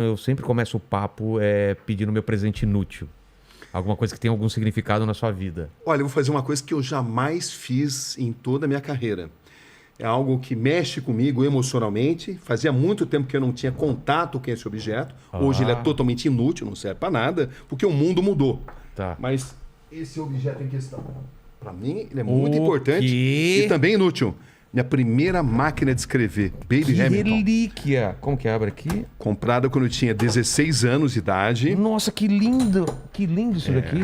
Eu sempre começo o papo pedindo meu presente inútil. Alguma coisa que tenha algum significado na sua vida. Olha, eu vou fazer uma coisa que eu jamais fiz em toda a minha carreira. É algo que mexe comigo emocionalmente. Fazia muito tempo que eu não tinha contato com esse objeto. Hoje ele é totalmente inútil, não serve para nada, porque o mundo mudou. Tá. Mas esse objeto em questão, para mim, ele é muito importante e também inútil. Minha primeira máquina de escrever, Baby Que Hamilton. relíquia! Como que abre aqui? Comprada quando eu tinha 16 anos de idade. Nossa, que lindo! Que lindo isso daqui.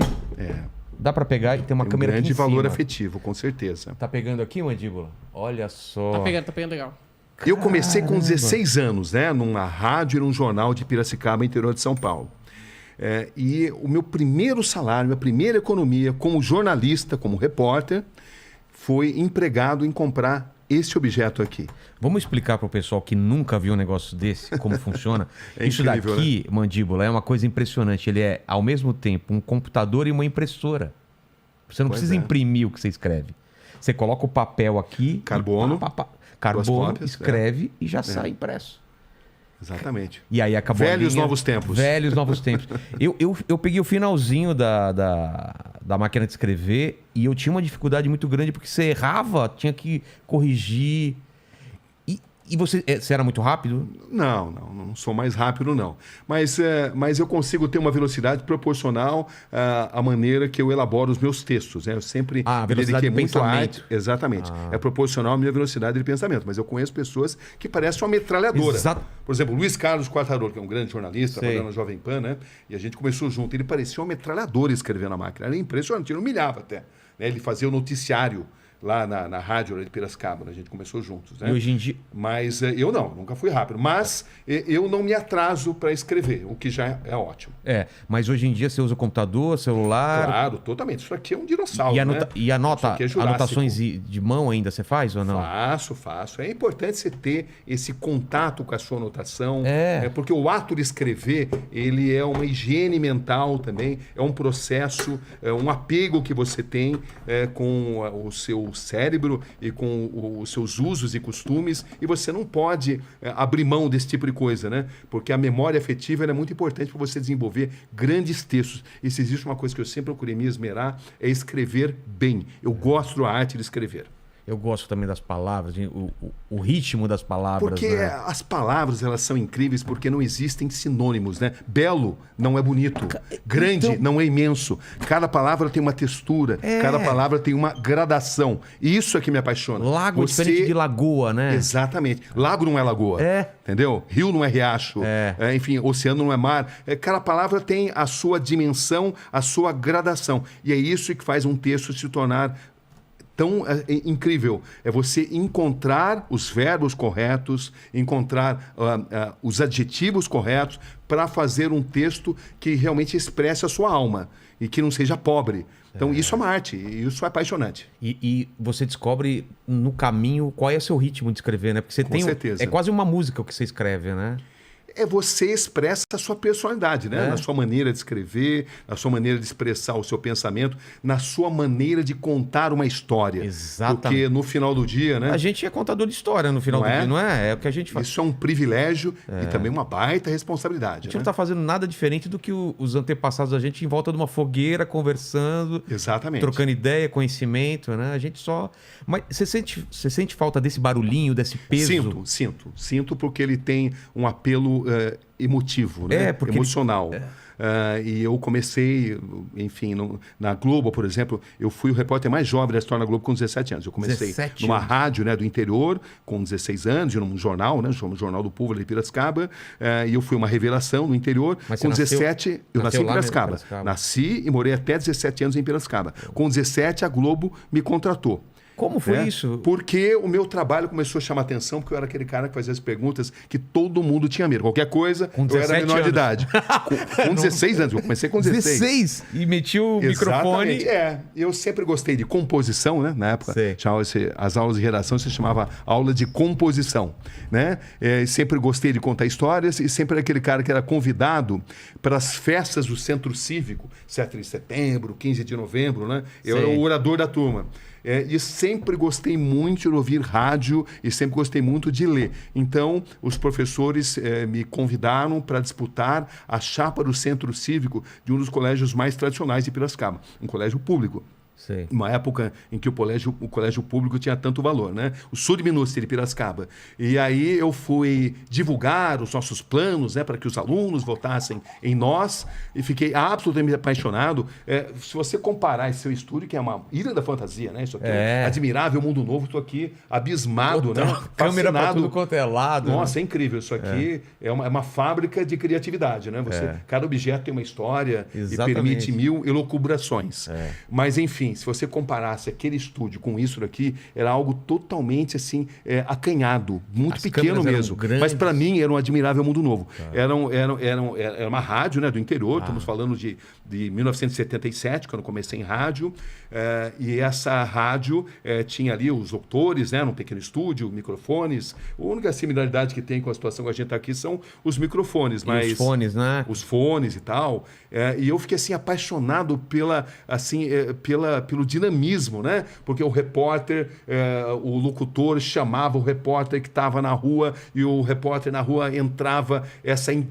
Dá pra pegar e tem uma Tem um câmera grande aqui em valor cima. afetivo, com certeza. Tá pegando aqui, mandíbula? Olha só. Tá pegando legal. Eu comecei com 16 anos, né? Numa rádio e num jornal de Piracicaba, interior de São Paulo. E o meu primeiro salário, minha primeira economia como jornalista, como repórter, foi empregado em comprar esse objeto aqui. Vamos explicar pro pessoal que nunca viu um negócio desse, como funciona? Isso incrível, daqui, mandíbula, é uma coisa impressionante. Ele é, ao mesmo tempo, um computador e uma impressora. Você não precisa imprimir o que você escreve. Você coloca o papel aqui... Carbono. Carbono, cópias, escreve e já sai impresso. Exatamente. E aí acabou Velhos novos tempos. Velhos novos tempos. Eu peguei o finalzinho da máquina de escrever e eu tinha uma dificuldade muito grande porque você errava, tinha que corrigir. E você era muito rápido? Não sou mais rápido, não. Mas eu consigo ter uma velocidade proporcional à maneira que eu elaboro os meus textos. Né? Eu sempre me dediquei muito à arte. Exatamente. É proporcional à minha velocidade de pensamento. Mas eu conheço pessoas que parecem uma metralhadora. Por exemplo, Luiz Carlos Quartarolo, que é um grande jornalista, trabalhando na Jovem Pan, né? E a gente começou junto. Ele parecia uma metralhadora escrevendo na máquina. Era impressionante, ele humilhava até. Né? Ele fazia o noticiário lá na rádio de Piracicaba, né? A gente começou juntos, né? E hoje em dia... Mas eu nunca fui rápido. Mas eu não me atraso para escrever, o que já é ótimo. Mas hoje em dia você usa o computador, celular... Claro, totalmente. Isso aqui é um dinossauro, e anotações de mão ainda você faz ou não? Faço. É importante você ter esse contato com a sua anotação, porque o ato de escrever, ele é uma higiene mental também, é um processo, um apego que você tem com o seu cérebro e com os seus usos e costumes, e você não pode abrir mão desse tipo de coisa, né? Porque a memória afetiva é muito importante para você desenvolver grandes textos. E se existe uma coisa que eu sempre procurei me esmerar, é escrever bem. Eu gosto da arte de escrever. Eu gosto também das palavras, o ritmo das palavras. Porque as palavras, elas são incríveis porque não existem sinônimos, né? Belo não é bonito. Grande não é imenso. Cada palavra tem uma textura. Cada palavra tem uma gradação. E isso é que me apaixona. Lago é diferente de lagoa, né? Exatamente. Lago não é lagoa. Entendeu? Rio não é riacho. Enfim, oceano não é mar. Cada palavra tem a sua dimensão, a sua gradação. E é isso que faz um texto se tornar tão incrível. É você encontrar os verbos corretos, encontrar os adjetivos corretos para fazer um texto que realmente expresse a sua alma e que não seja pobre. Então isso é uma arte, e isso é apaixonante. E você descobre no caminho qual é o seu ritmo de escrever, né? Porque você Com certeza. É quase uma música o que você escreve, né? Você expressa a sua personalidade, né? Na sua maneira de escrever, na sua maneira de expressar o seu pensamento, na sua maneira de contar uma história. Exatamente. Porque no final do dia, né? A gente é contador de história no final do dia, não é? É o que a gente faz. Isso é um privilégio e também uma baita responsabilidade. A gente não está fazendo nada diferente do que os antepassados da gente em volta de uma fogueira, conversando. Exatamente. Trocando ideia, conhecimento, né? A gente só... Mas você sente falta desse barulhinho, desse peso? Sinto porque ele tem um apelo emotivo, né? Emocional. E eu comecei, enfim, na Globo, por exemplo, eu fui o repórter mais jovem da história da Globo com 17 anos. Eu comecei numa rádio, né, do interior, com 16 anos, num jornal, né, no Jornal do Povo, ali de Piracicaba, e eu fui uma revelação no interior. Mas com 17, eu nasci em Piracicaba. Nasci e morei até 17 anos em Piracicaba. Com 17, a Globo me contratou. Como foi isso? Porque o meu trabalho começou a chamar atenção, porque eu era aquele cara que fazia as perguntas que todo mundo tinha medo. Qualquer coisa, eu era menor de idade. Com 16 anos, eu comecei com 16. 16? E meti o microfone... Eu sempre gostei de composição, né? Na época, as aulas de redação se chamava aula de composição, né? Sempre gostei de contar histórias e sempre era aquele cara que era convidado para as festas do Centro Cívico, 7 de setembro, 15 de novembro, né? Eu era o orador da turma. e sempre gostei muito de ouvir rádio e sempre gostei muito de ler. Então, os professores me convidaram para disputar a chapa do Centro Cívico de um dos colégios mais tradicionais de Piracicaba, um colégio público. Sei. Uma época em que o colégio público tinha tanto valor, né? O Sud-Minúcia de Piracicaba. E aí eu fui divulgar os nossos planos, né, para que os alunos votassem em nós, e fiquei absolutamente apaixonado. Se você comparar esse seu estúdio, que é uma ilha da fantasia, né? Isso aqui é admirável, mundo novo, estou aqui abismado, né? Câmera para tudo quanto é lado. Nossa, né? É incrível. Isso aqui é uma fábrica de criatividade, né? Cada objeto tem uma história. Exatamente. E permite 1000 elucubrações. Mas, enfim, se você comparasse aquele estúdio com isso daqui, era algo totalmente assim, acanhado, muito pequeno mesmo. Mas para mim era um admirável mundo novo. Era uma rádio, né, do interior, estamos falando de 1977, quando eu comecei em rádio, e essa rádio tinha ali os locutores, né, num pequeno estúdio, microfones. A única similaridade que tem com a situação que a gente está aqui são os microfones. Mas os fones, né? Os fones e tal. E eu fiquei assim apaixonado pelo dinamismo, né? Porque o repórter, o locutor chamava o repórter que estava na rua e o repórter na rua entrava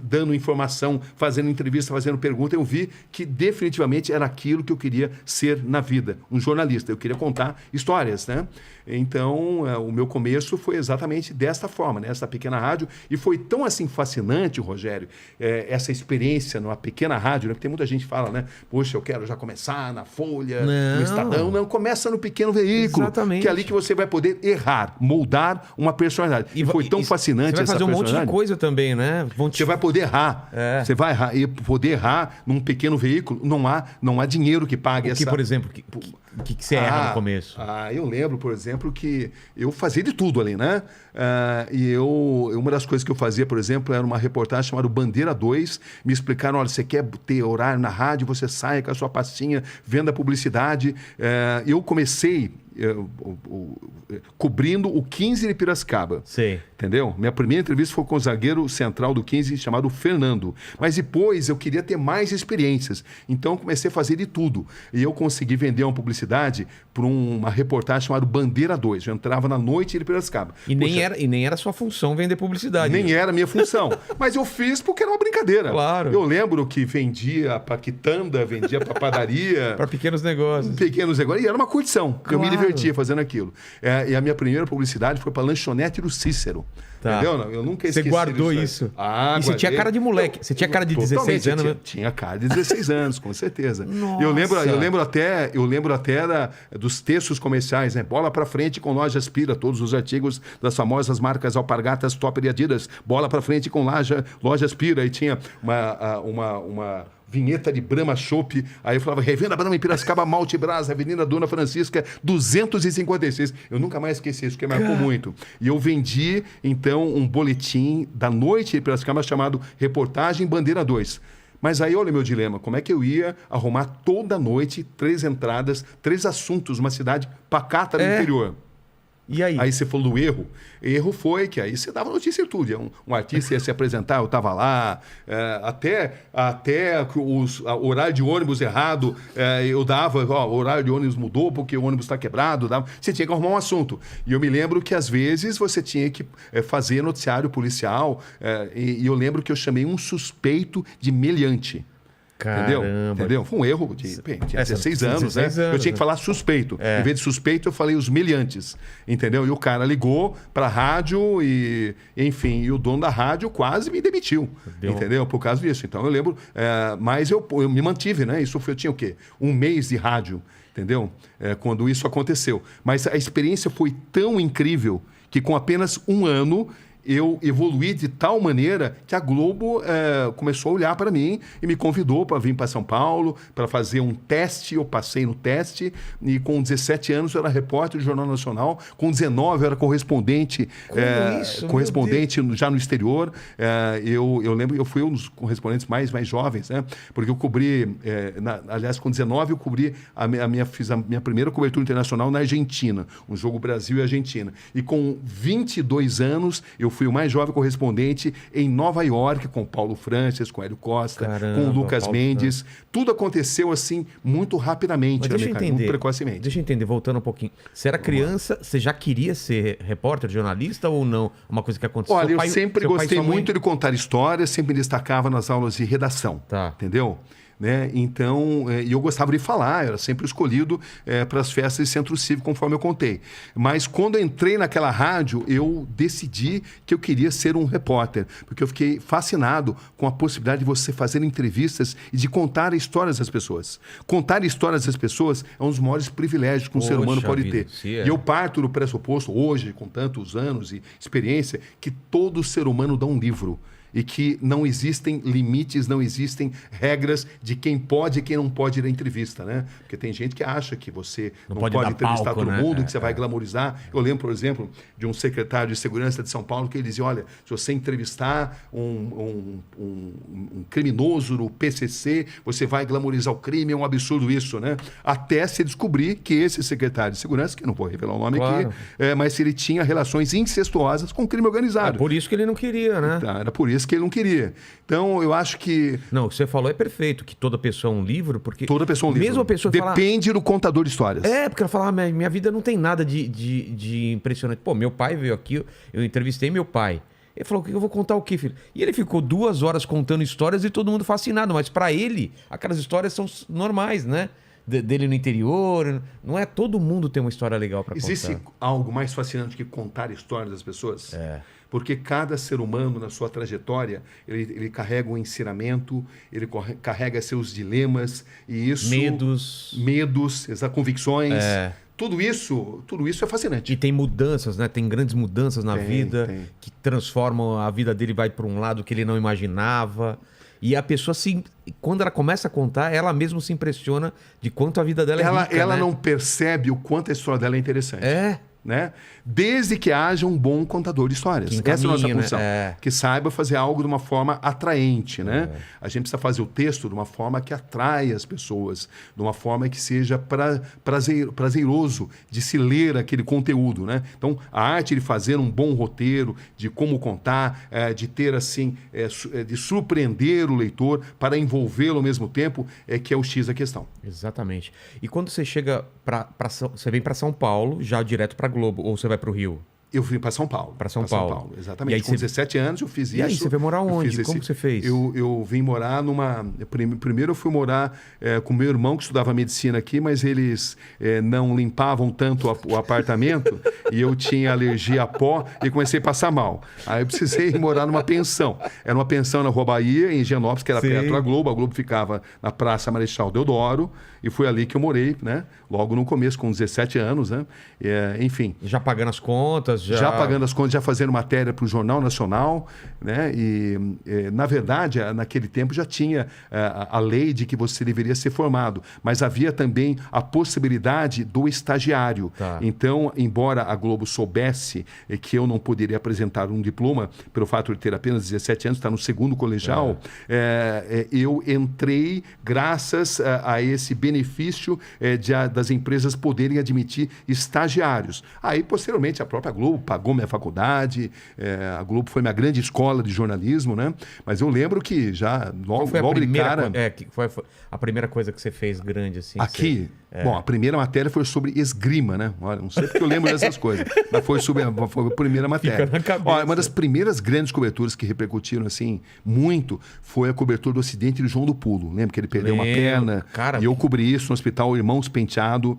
dando informação, fazendo entrevista, fazendo pergunta. Eu vi que definitivamente era aquilo que eu queria ser na vida, um jornalista. Eu queria contar histórias, né? Então, o meu começo foi exatamente desta forma, né? Essa pequena rádio. E foi tão assim fascinante, Rogério, essa experiência numa pequena rádio, né? Porque tem muita gente que fala, né? Poxa, eu quero já começar na Folha, no Estadão. Não, começa no pequeno veículo. Exatamente. Que é ali que você vai poder errar, moldar uma personalidade. E foi tão fascinante essa personalidade. Você vai fazer um monte de coisa também, né? Você vai poder errar. Você vai errar. E poder errar num pequeno veículo, não há dinheiro que pague essa... Por exemplo, o que você erra no começo? Eu lembro, por exemplo, que eu fazia de tudo ali, né? Uma das coisas que eu fazia, por exemplo, era uma reportagem chamada Bandeira 2. Me explicaram, olha, você quer ter horário na rádio, você sai com a sua pastinha, venda publicidade. Eu comecei cobrindo o 15 de Piracicaba. Sei. Entendeu? Minha primeira entrevista foi com o zagueiro central do 15, chamado Fernando. Mas depois eu queria ter mais experiências. Então eu comecei a fazer de tudo. E eu consegui vender uma publicidade para uma reportagem chamada Bandeira 2. Eu entrava na noite de Piracicaba. E nem era sua função vender publicidade. Nem era minha função. Mas eu fiz porque era uma brincadeira. Claro. Eu lembro que vendia para quitanda, vendia para padaria. Para pequenos negócios. E era uma curtição. Claro. Eu me divertia fazendo aquilo. E a minha primeira publicidade foi para a lanchonete do Cícero. Tá. Entendeu? Eu nunca esqueci. Você guardou isso. E você tinha cara de moleque. Você tinha cara de 16 anos, né? Tinha cara de 16 anos, com certeza. Nossa. Eu lembro até dos textos comerciais, né? Bola pra frente com Lojas Pira, todos os artigos das famosas marcas Alpargatas, Topper e Adidas. Bola pra frente com Lojas Pira. E tinha uma vinheta de Brahma Chopp. Aí eu falava, revenda Brahma em Piracicaba, Malte Brás, Avenida Dona Francisca, 256. Eu nunca mais esqueci isso, que marcou muito. E eu vendi, então, um boletim da noite de Piracicaba chamado Reportagem Bandeira 2. Mas aí, olha o meu dilema, como é que eu ia arrumar toda noite 3 entradas, 3 assuntos, uma cidade pacata no interior? E aí? Aí você falou do erro. Erro foi que aí você dava notícia em tudo. Um artista ia se apresentar, eu estava lá. Até o horário de ônibus errado, eu dava, o horário de ônibus mudou porque o ônibus está quebrado. Você tinha que arrumar um assunto. E eu me lembro que, às vezes, você tinha que fazer noticiário policial. E eu lembro que eu chamei um suspeito de meliante. Entendeu? Foi um erro de... Tinha 16 anos, né? Eu tinha que falar suspeito. Em vez de suspeito, eu falei os meliantes. Entendeu? E o cara ligou pra rádio e o dono da rádio quase me demitiu. Entendeu? Por causa disso. Então eu lembro... mas eu me mantive, né? Eu tinha o quê? 1 mês de rádio. Entendeu? Quando isso aconteceu. Mas a experiência foi tão incrível que com apenas 1 ano... eu evoluí de tal maneira que a Globo começou a olhar para mim e me convidou para vir para São Paulo para fazer um teste. Eu passei no teste e com 17 anos eu era repórter do Jornal Nacional, com 19 eu era correspondente, já no exterior. Eu lembro, eu fui um dos correspondentes mais jovens, né? Porque eu cobri, aliás, com 19 eu cobri fiz a minha primeira cobertura internacional na Argentina, um jogo Brasil e Argentina. E com 22 anos eu fui o mais jovem correspondente em Nova York, com Paulo Francis, com Hélio Costa, com o Lucas Mendes. Tudo aconteceu assim muito rapidamente, muito precocemente. Deixa eu entender, voltando um pouquinho. Você era criança, você já queria ser repórter, jornalista ou não? Uma coisa que aconteceu? Olha, eu sempre gostei muito de contar histórias, sempre me destacava nas aulas de redação, entendeu? Né? Então, eu gostava de falar, era sempre escolhido para as festas de centro cívico, conforme eu contei. Mas quando eu entrei naquela rádio, eu decidi que eu queria ser um repórter, porque eu fiquei fascinado com a possibilidade de você fazer entrevistas e de contar histórias das pessoas. Contar histórias das pessoas é um dos maiores privilégios que um ser humano pode ter. E eu parto do pressuposto, hoje, com tantos anos e experiência, que todo ser humano dá um livro. E que não existem limites, não existem regras de quem pode e quem não pode ir à entrevista, né? Porque tem gente que acha que você não pode entrevistar todo mundo, que você vai glamorizar. Eu lembro, por exemplo, de um secretário de segurança de São Paulo que ele dizia, olha, se você entrevistar um criminoso no PCC, você vai glamorizar o crime, é um absurdo isso, né? Até se descobrir que esse secretário de segurança, que não vou revelar o nome aqui, mas se ele tinha relações incestuosas com o crime organizado. É por isso que ele não queria, né? Era por isso que ele não queria. Então, eu acho que... Não, o que você falou é perfeito, que toda pessoa é um livro, porque... Toda pessoa é um livro. Mesmo a pessoa depende do contador de histórias. Porque ela fala, minha vida não tem nada de impressionante. Pô, meu pai veio aqui, eu entrevistei meu pai. Ele falou, eu vou contar o quê, filho? E ele ficou 2 horas contando histórias e todo mundo fascinado. Mas para ele, aquelas histórias são normais, né? Dele no interior. Não é todo mundo tem uma história legal para contar. Existe algo mais fascinante que contar histórias das pessoas? Porque cada ser humano, na sua trajetória, ele carrega um ensinamento, ele carrega seus dilemas, e isso... Medos, convicções... Tudo isso é fascinante. E tem mudanças, né? Tem grandes mudanças na vida que transformam a vida dele, vai para um lado que ele não imaginava. E a pessoa, quando ela começa a contar, ela mesma se impressiona de quanto a vida dela é rica, Ela né? não percebe o quanto a história dela é interessante. Né? Desde que haja um bom contador de histórias. Essa é a nossa função. Que saiba fazer algo de uma forma atraente. Né? A gente precisa fazer o texto de uma forma que atrai as pessoas, de uma forma que seja prazeroso de se ler aquele conteúdo. Né? Então, a arte de fazer um bom roteiro, de como contar, de ter assim, de surpreender o leitor para envolvê-lo ao mesmo tempo, que é o X da questão. Exatamente. E quando você chega você vem para São Paulo, já direto para Globo, ou você vai para o Rio? Eu vim para São Paulo. Para São Paulo. Exatamente. Com 17 anos eu fiz isso. E aí, você foi morar onde? Como você fez? Eu vim morar numa... Primeiro eu fui morar com meu irmão, que estudava medicina aqui, mas eles não limpavam tanto o apartamento e eu tinha alergia a pó e comecei a passar mal. Aí eu precisei morar numa pensão. Era uma pensão na Rua Bahia, em Higienópolis, que era perto da Globo. A Globo ficava na Praça Marechal Deodoro e foi ali que eu morei, né? Logo no começo, com 17 anos, né? Enfim. Já pagando as contas? Já pagando as contas, já fazendo matéria para o Jornal Nacional, né? E, na verdade, naquele tempo já tinha a lei de que você deveria ser formado, mas havia também a possibilidade do estagiário. Então, embora a Globo soubesse que eu não poderia apresentar um diploma pelo fato de ter apenas 17 anos, estar no segundo colegial, eu entrei graças a esse benefício das empresas poderem admitir estagiários. Aí, posteriormente, a própria Globo pagou minha faculdade, a Globo foi minha grande escola de jornalismo, né? Mas eu lembro que já logo de cara... Foi a primeira coisa que você fez grande assim? Aqui? Bom, a primeira matéria foi sobre esgrima, né? Olha, não sei porque eu lembro dessas coisas, mas foi a primeira matéria. Fica na cabeça. Olha, uma das primeiras grandes coberturas que repercutiram assim muito foi a cobertura do acidente de João do Pulo. Lembra que ele perdeu uma perna? Cara, e eu cobri isso no Hospital Irmãos Penteado.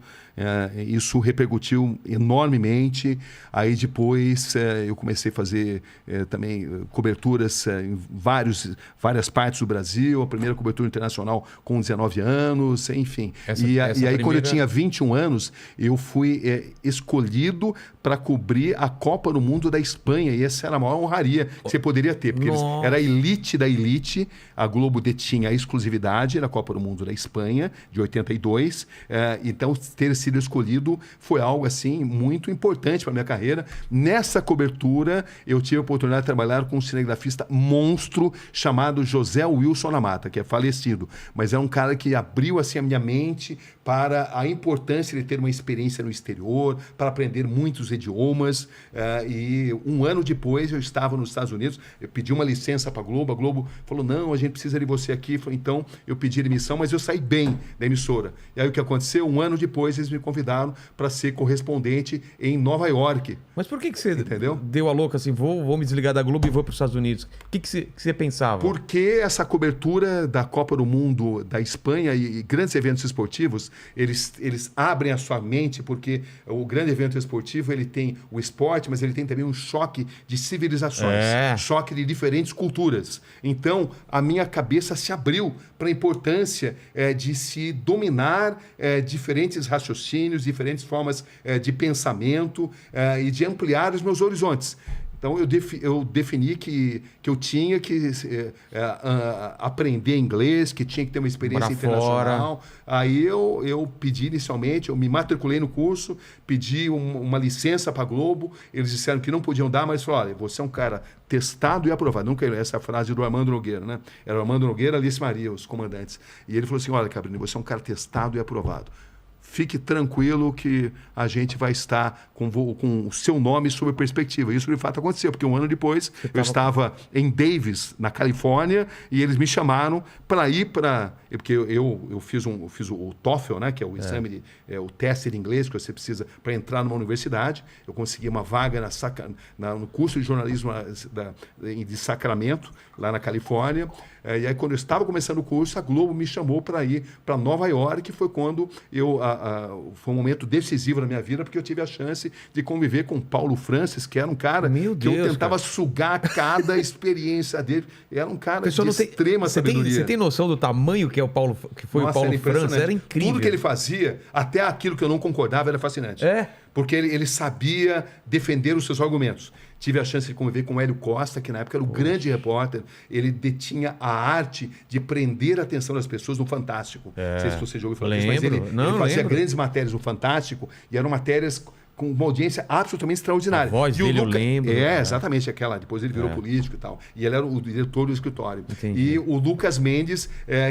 Isso repercutiu enormemente. Aí depois eu comecei a fazer também coberturas em várias partes do Brasil. A primeira cobertura internacional com 19 anos, enfim. E aí quando eu tinha 21 anos, eu fui escolhido para cobrir a Copa do Mundo da Espanha. E essa era a maior honraria que você poderia ter. Porque era a elite da elite. A Globo detinha a exclusividade na Copa do Mundo da Espanha, de 82. Então, ter sido escolhido foi algo assim muito importante para minha carreira. Nessa cobertura, eu tive a oportunidade de trabalhar com um cinegrafista monstro chamado José Wilson Namata, que é falecido. Mas é um cara que abriu assim a minha mente para para a importância de ter uma experiência no exterior, para aprender muitos idiomas. E um ano depois eu estava nos Estados Unidos, eu pedi uma licença para a Globo falou, não, a gente precisa de você aqui. Então eu pedi demissão, mas eu saí bem da emissora. E aí o que aconteceu? Um ano depois eles me convidaram para ser correspondente em Nova York. Mas por que você deu a louca assim, vou me desligar da Globo e vou para os Estados Unidos? O que você pensava? Porque essa cobertura da Copa do Mundo da Espanha e grandes eventos esportivos, eles abrem a sua mente, porque o grande evento esportivo ele tem o esporte, mas ele tem também um choque de civilizações, choque de diferentes culturas. Então, a minha cabeça se abriu para a importância de se dominar diferentes raciocínios, diferentes formas de pensamento e de ampliar os meus horizontes. Então, eu defini que eu tinha que aprender inglês, que tinha que ter uma experiência internacional. Aí eu pedi inicialmente, eu me matriculei no curso, pedi uma licença para a Globo. Eles disseram que não podiam dar, mas falaram, olha, você é um cara testado e aprovado. Nunca essa frase do Armando Nogueira, né? Era o Armando Nogueira e Alice Maria, os comandantes. E ele falou assim, olha, Cabrini, você é um cara testado e aprovado. Fique tranquilo que a gente vai estar com o seu nome sob perspectiva. Isso, de fato, aconteceu, porque um ano depois eu estava em Davis, na Califórnia, e eles me chamaram para ir para... Porque eu fiz o TOEFL, né, que é o exame, o teste de inglês que você precisa para entrar numa universidade. Eu consegui uma vaga no curso de jornalismo de Sacramento, lá na Califórnia. E aí, quando eu estava começando o curso, a Globo me chamou para ir para Nova York, que foi quando foi um momento decisivo na minha vida, porque eu tive a chance de conviver com Paulo Francis, que era um cara que eu tentava sugar cada experiência dele. Era um cara de extrema sabedoria. Você tem noção do tamanho que foi o Paulo Francis? Era incrível. Tudo que ele fazia, até aquilo que eu não concordava, era fascinante. Porque ele sabia defender os seus argumentos. Tive a chance de conviver com o Hélio Costa, que na época era o grande repórter. Ele detinha a arte de prender a atenção das pessoas no Fantástico. Não sei se você já ouviu falar disso, mas ele fazia grandes matérias no Fantástico, e eram matérias com uma audiência absolutamente extraordinária. A voz dele, eu lembro. Exatamente aquela. Depois ele virou político e tal. E ele era o diretor do escritório. Entendi. E o Lucas Mendes,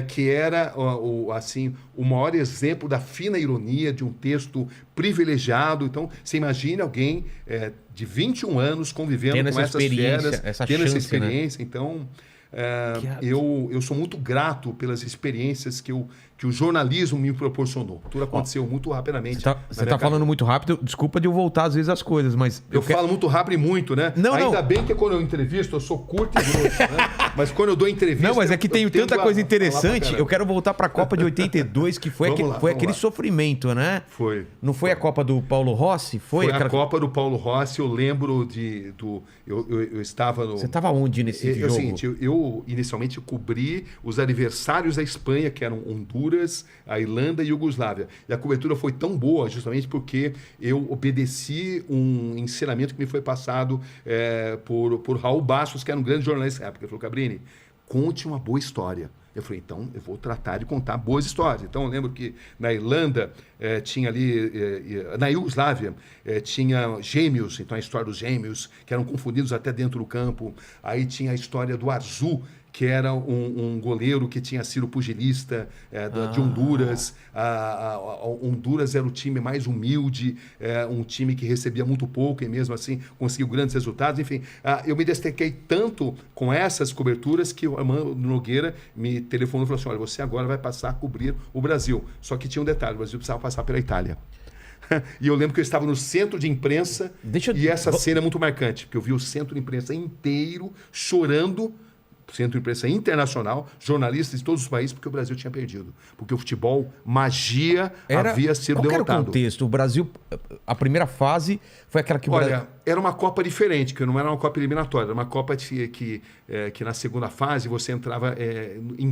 que era o maior exemplo da fina ironia de um texto privilegiado. Então, você imagina alguém de 21 anos convivendo com essas feras, tendo essa experiência. Né? Então, eu sou muito grato pelas experiências que o jornalismo me proporcionou. Tudo aconteceu muito rapidamente. Você está falando muito rápido. Desculpa de eu voltar às vezes as coisas, mas... Eu falo muito rápido e muito, né? Ainda bem que quando eu entrevisto, eu sou curto e grosso, né? Mas quando eu dou entrevista... Não, mas é que tem tanta coisa interessante. Eu quero voltar para a Copa de 82, que foi aquele sofrimento, né? Foi. Não foi a Copa do Paulo Rossi? Foi a Copa do Paulo Rossi. Eu lembro eu estava no... Você estava onde nesse jogo? É o seguinte, eu inicialmente cobri os aniversários da Espanha, que eram Honduras, a Irlanda e a Iugoslávia. E a cobertura foi tão boa justamente porque eu obedeci um ensinamento que me foi passado por Raul Bastos, que era um grande jornalista na época. Ele falou, Cabrini, conte uma boa história. Eu falei, então eu vou tratar de contar boas histórias. Então eu lembro que na Irlanda tinha ali, na Iugoslávia, tinha gêmeos, então a história dos gêmeos, que eram confundidos até dentro do campo. Aí tinha a história do Arzu, que era um goleiro que tinha sido pugilista de Honduras. Honduras era o time mais humilde, um time que recebia muito pouco e mesmo assim conseguiu grandes resultados. Enfim, eu me destaquei tanto com essas coberturas que o Armando Nogueira me telefonou e falou assim, olha, você agora vai passar a cobrir o Brasil. Só que tinha um detalhe, o Brasil precisava passar pela Itália. E eu lembro que eu estava no centro de imprensa e essa cena é muito marcante, porque eu vi o centro de imprensa inteiro chorando, centro de imprensa internacional, jornalistas de todos os países, porque o Brasil tinha perdido. Porque o futebol, magia, havia sido derrotado. Qual era o contexto? O Brasil, a primeira fase foi aquela que... Olha, era uma Copa diferente, que não era uma Copa eliminatória, era uma Copa que na segunda fase você entrava em